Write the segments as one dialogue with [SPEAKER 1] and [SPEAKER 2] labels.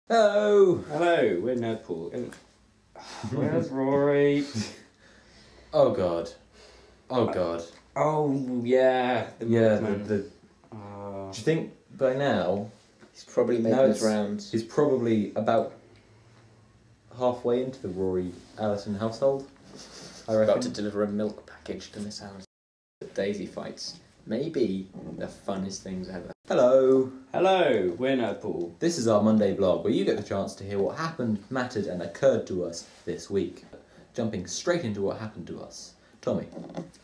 [SPEAKER 1] Hello!
[SPEAKER 2] Hello, we're Nerdpool. Where's Rory?
[SPEAKER 1] Oh god. Oh god.
[SPEAKER 2] Oh, yeah. The Milkmen.
[SPEAKER 1] Do you think by now...
[SPEAKER 3] He's probably making his rounds.
[SPEAKER 1] He's probably about halfway into the Rory Allison household, I reckon.
[SPEAKER 3] About to deliver a milk package to Miss Allison. The Daisy fights. Maybe the funnest things ever.
[SPEAKER 1] Hello!
[SPEAKER 2] Hello, we're Nerdpool.
[SPEAKER 1] This is our Monday vlog, where you get the chance to hear what happened, mattered and occurred to us this week. Jumping straight into what happened to us. Tommy.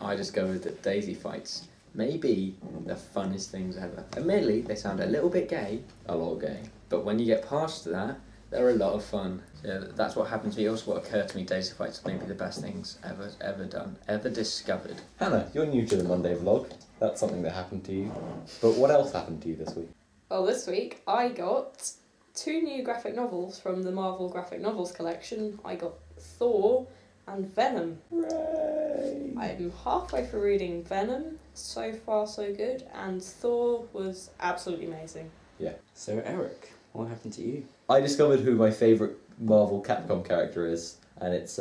[SPEAKER 3] I discovered that Daisy fights may be the funnest things ever. Admittedly, they sound a little bit gay.
[SPEAKER 1] A lot gay.
[SPEAKER 3] But when you get past that, they're a lot of fun. So that's what happened to me. Also, what occurred to me, Daisy fights may be the best things ever done, ever discovered.
[SPEAKER 1] Hannah, you're new to the Monday vlog. That's something that happened to you. But what else happened to you this week?
[SPEAKER 4] Well, this week I got 2 new graphic novels from the Marvel graphic novels collection. I got Thor and Venom.
[SPEAKER 1] Hooray!
[SPEAKER 4] I'm halfway through reading Venom. So far, so good. And Thor was absolutely amazing.
[SPEAKER 1] Yeah.
[SPEAKER 2] So, Eric, what happened to you?
[SPEAKER 1] I discovered who my favourite Marvel Capcom character is, and it's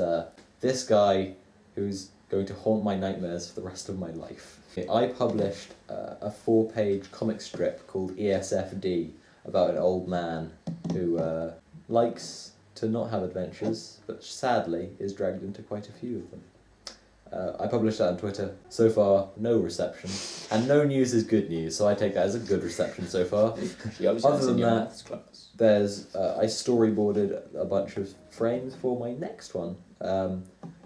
[SPEAKER 1] this guy who's going to haunt my nightmares for the rest of my life. I published a 4-page comic strip called ESFD about an old man who likes to not have adventures, but sadly is dragged into quite a few of them. I published that on Twitter. So far, no reception. And no news is good news, so I take that as a good reception so far. Other than that, there's I storyboarded a bunch of frames for my next one.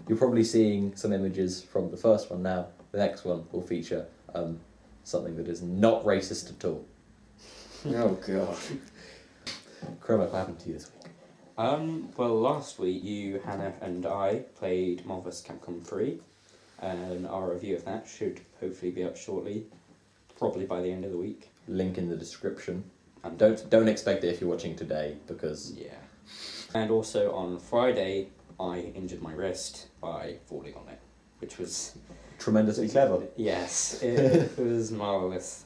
[SPEAKER 1] You're probably seeing some images from the first one now. The next one will feature something that is not racist at all.
[SPEAKER 3] Oh god.
[SPEAKER 1] Chroma, what happened to you this week?
[SPEAKER 2] Well, last week you, Hannah, and I played Marvel vs. Capcom 3, and our review of that should hopefully be up shortly, probably by the end of the week.
[SPEAKER 1] Link in the description.
[SPEAKER 2] And
[SPEAKER 1] Don't expect it if you're watching today, because...
[SPEAKER 2] yeah. And also on Friday, I injured my wrist by falling on it, which was...
[SPEAKER 1] tremendously clever.
[SPEAKER 2] Yes, it was marvellous,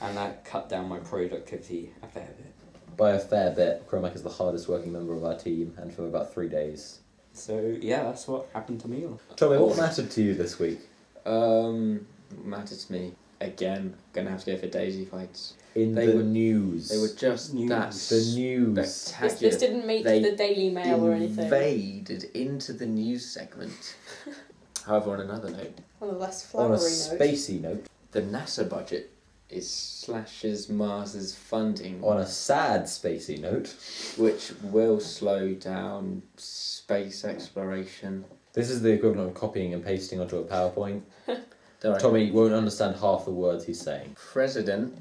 [SPEAKER 2] and that cut down my productivity a fair bit.
[SPEAKER 1] By a fair bit. Chromac is the hardest working member of our team, and for about 3 days.
[SPEAKER 2] So, yeah, that's what happened to me.
[SPEAKER 1] Tommy, what mattered to you this week?
[SPEAKER 3] Matters to me. Again, gonna have to go for Daisy fights.
[SPEAKER 1] News.
[SPEAKER 3] They were just that
[SPEAKER 1] The news.
[SPEAKER 3] spectacular.
[SPEAKER 4] This didn't make the Daily Mail or anything.
[SPEAKER 3] Invaded into the news segment. However, on another note,
[SPEAKER 4] On a less
[SPEAKER 1] On a
[SPEAKER 4] flowery note.
[SPEAKER 1] spacey note.
[SPEAKER 3] the NASA budget slashes Mars's funding,
[SPEAKER 1] On a sad spacey note.
[SPEAKER 3] which will slow down space exploration.
[SPEAKER 1] This is the equivalent of copying and pasting onto a PowerPoint.
[SPEAKER 3] Don't worry.
[SPEAKER 1] Tommy won't understand half the words he's saying.
[SPEAKER 3] President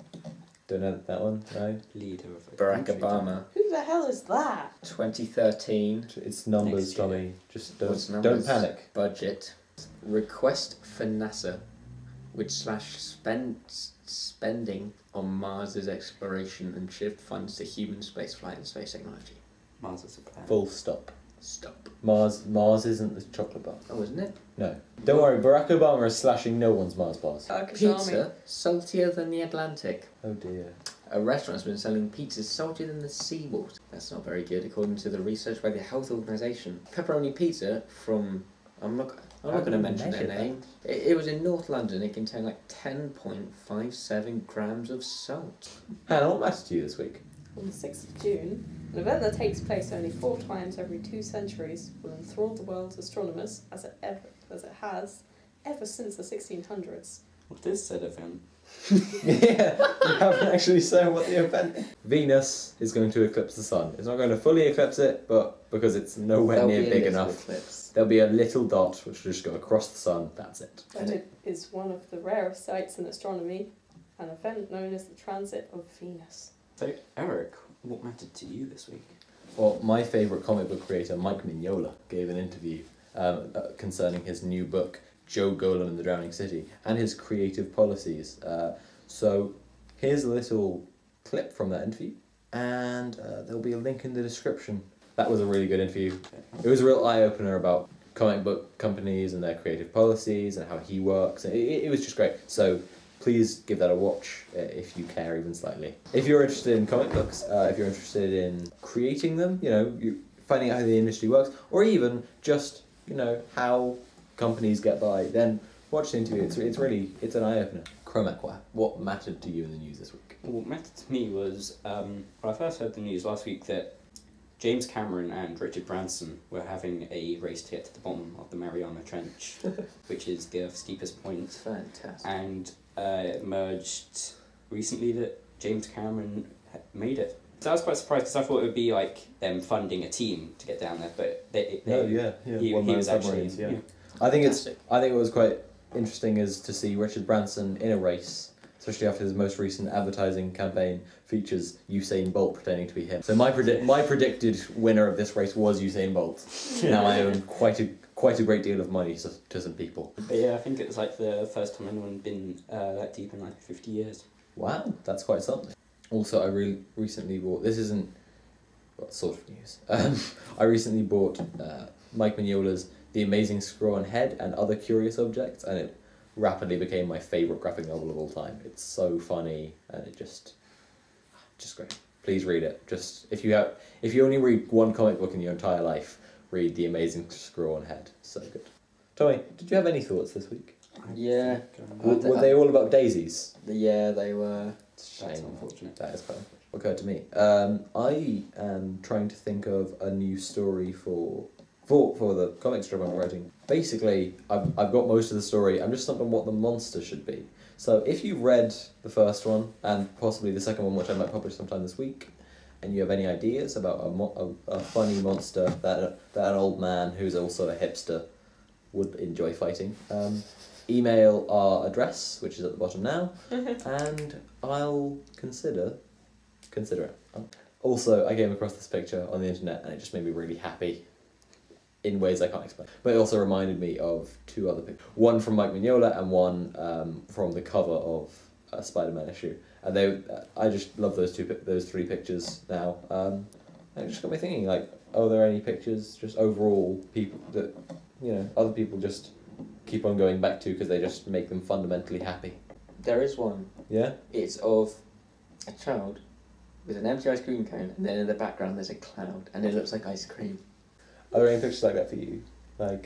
[SPEAKER 1] Don't know that one? No?
[SPEAKER 2] Leader of a
[SPEAKER 3] Barack
[SPEAKER 2] country.
[SPEAKER 3] Obama,
[SPEAKER 4] Who the hell is that?
[SPEAKER 3] 2013
[SPEAKER 1] It's numbers,
[SPEAKER 2] Next year.
[SPEAKER 1] Tommy. Just
[SPEAKER 3] What's
[SPEAKER 1] don't
[SPEAKER 3] numbers?
[SPEAKER 1] panic.
[SPEAKER 3] budget request for NASA, which spending on Mars's exploration and shift funds to human spaceflight and space technology.
[SPEAKER 2] Mars is a planet.
[SPEAKER 1] Full stop.
[SPEAKER 3] Stop.
[SPEAKER 1] Mars isn't the chocolate bar.
[SPEAKER 3] Oh, isn't it?
[SPEAKER 1] No. Don't worry, Barack Obama is slashing no one's Mars bars.
[SPEAKER 4] Turkish Army.
[SPEAKER 3] Pizza saltier than the Atlantic.
[SPEAKER 1] Oh dear.
[SPEAKER 3] A restaurant has been selling pizzas saltier than the seawater. That's not very good, according to the research by the Health Organization. Pepperoni pizza from... I'm not going to mention their name. It was in North London. It contained like 10.57 grams of salt.
[SPEAKER 1] Hannah, what mattered to you this week?
[SPEAKER 4] On the 6th of June, an event that takes place only 4 times every 2 centuries will enthrall the world's astronomers as it has ever since the 1600s.
[SPEAKER 2] What is said event?
[SPEAKER 1] Yeah, you haven't actually said what the event is. Venus is going to eclipse the sun. It's not going to fully eclipse it, but because it's nowhere
[SPEAKER 3] There'll
[SPEAKER 1] near
[SPEAKER 3] be a
[SPEAKER 1] big
[SPEAKER 3] little
[SPEAKER 1] enough,
[SPEAKER 3] eclipse.
[SPEAKER 1] there'll be a little dot which will just go across the sun. That's it.
[SPEAKER 4] And it is one of the rarest sights in astronomy, an event known as the transit of Venus.
[SPEAKER 2] So, Eric, what mattered to you this week?
[SPEAKER 1] Well, my favourite comic book creator, Mike Mignola, gave an interview concerning his new book, Joe Golan and the Drowning City, and his creative policies. So here's a little clip from that interview, and there'll be a link in the description. That was a really good interview. It was a real eye-opener about comic book companies and their creative policies and how he works. It was just great. So please give that a watch if you care even slightly. If you're interested in comic books, if you're interested in creating them, finding out how the industry works, or even just, how companies get by, then watch the interview. It's an eye-opener. Chromac, what mattered to you in the news this week?
[SPEAKER 2] What mattered to me was, when I first heard the news last week that James Cameron and Richard Branson were having a race to get to the bottom of the Mariana Trench, which is the Earth's deepest point.
[SPEAKER 3] Fantastic.
[SPEAKER 2] And it emerged recently that James Cameron had made it. So I was quite surprised because I thought it would be like them funding a team to get down there, but he was actually.
[SPEAKER 1] Yeah. I think it was quite interesting is to see Richard Branson in a race, especially after his most recent advertising campaign features Usain Bolt pretending to be him. So my predicted winner of this race was Usain Bolt. Now I own quite a great deal of money to some people.
[SPEAKER 2] But yeah, I think it's like the first time anyone's been that deep in like 50 years.
[SPEAKER 1] Wow, that's quite something. Also, I recently bought. This isn't what sort of news. I recently bought Mike Mignola's The Amazing Screw-On Head and Other Curious Objects, and it rapidly became my favourite graphic novel of all time. It's so funny, and it just great. Please read it. Just if you only read one comic book in your entire life, read The Amazing Screw-On Head. So good. Tommy, did you have any thoughts this week?
[SPEAKER 3] Yeah.
[SPEAKER 1] Were they all about daisies?
[SPEAKER 3] Yeah, they were.
[SPEAKER 2] That's unfortunate.
[SPEAKER 1] That is kind of occurred to me. I am trying to think of a new story for the comic strip I'm writing. Basically, I've got most of the story. I'm just stumped on what the monster should be. So if you've read the first one, and possibly the second one, which I might publish sometime this week, and you have any ideas about a funny monster that an old man who's also a hipster would enjoy fighting, email our address, which is at the bottom now, and I'll consider it. Also, I came across this picture on the internet, and it just made me really happy in ways I can't explain. But it also reminded me of two other pictures. One from Mike Mignola and one from the cover of a Spider-Man issue. And I just love those three pictures now. And it just got me thinking, like, are there any pictures, just overall, people that, other people just keep on going back to because they just make them fundamentally happy?
[SPEAKER 3] There is one.
[SPEAKER 1] Yeah?
[SPEAKER 3] It's of a child with an empty ice cream cone, and then in the background there's a cloud, and it looks like ice cream.
[SPEAKER 1] Are there any pictures like that for you? Like,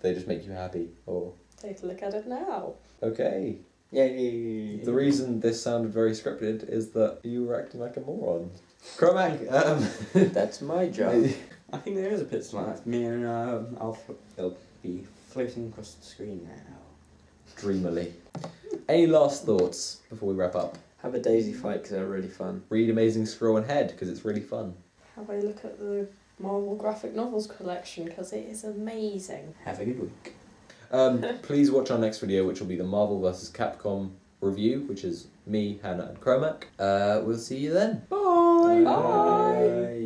[SPEAKER 1] they just make you happy, or...
[SPEAKER 4] Take a look at it now.
[SPEAKER 1] Okay.
[SPEAKER 3] Yay!
[SPEAKER 1] The reason this sounded very scripted is that you were acting like a moron. Chromac,
[SPEAKER 3] That's my job.
[SPEAKER 2] I think there is a picture like that for me, and it'll be floating across the screen now.
[SPEAKER 1] Dreamily. Any last thoughts before we wrap up?
[SPEAKER 3] Have a daisy fight because they're really fun.
[SPEAKER 1] Read Amazing Screw-On Head because it's really fun.
[SPEAKER 4] Have a look at the Marvel graphic novels collection because it is amazing.
[SPEAKER 2] Have a good week.
[SPEAKER 1] Please watch our next video, which will be the Marvel vs. Capcom review, which is me, Hannah, and Chromac. We'll see you then. Bye!
[SPEAKER 4] Bye!